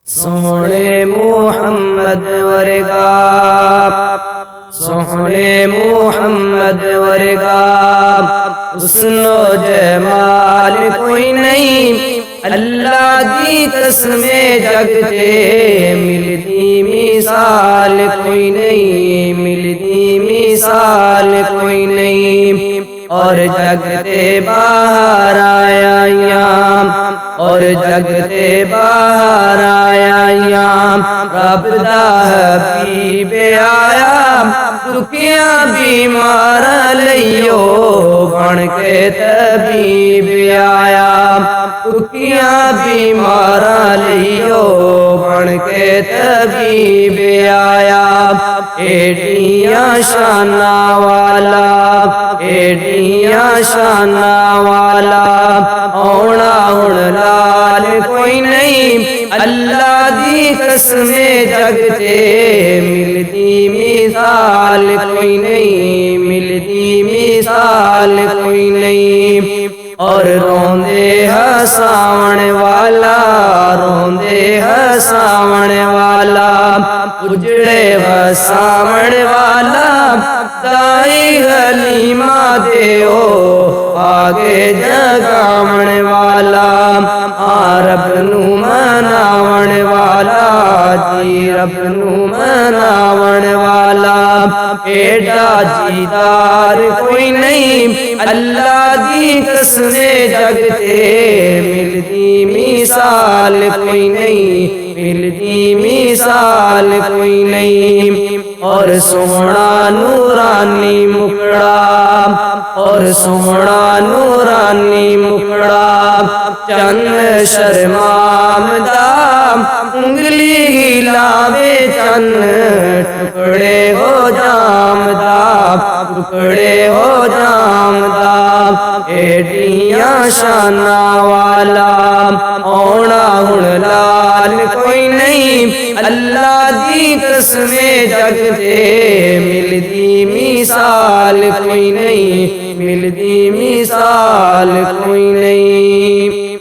سونے محمد ورگا، سونے محمد ورگا حسن و جمال کوئی نہیں، اللہ دی قسم جگتے ملتی مثال کوئی نہیں، ملتی مثال کوئی نہیں۔ اور جگتے باہر آیا یام، اور جگتے باہر آیا یام، رب دا حبیب آیا، دکھیاں بیمار لئیو بن کے طبیب آیا، دکھیاں بیمار لئیو بن کے طبیب آیا۔ ایڈیاں شانہ والا، ایڈیاں شانہ والا، اونا ہن لال کوئی نہیں، اللہ دی قسم جگتے ملتی مثال کوئی نہیں، ملتی مثال کوئی نہیں۔ اور روندے ہساون والا، روندے ہساون والا، اجڑے وساون والا، دائی حلیمہ دیو آگے جگاون والا، رب نو مناون والا جی، رب نو مناون والا، ایڈا جیدار کوئی نہیں، اللہ دی قسم جگتے ملتی مثال کوئی نہیں، ملتی مثال کوئی نہیں۔ اور سونا نورانی مکڑا، اور سونا نورانی مکڑا، چند شرمام دا انگلی ہلاوے، چند ٹکڑے ہو جام دا، ٹکڑے ہو جام دا۔ ایڈیاں شانہ والا، اونا ہن لال کوئی نہیں، اللہ دی قسم جگتے ملتی مثال کوئی نہیں، ملتی مثال کوئی نہیں۔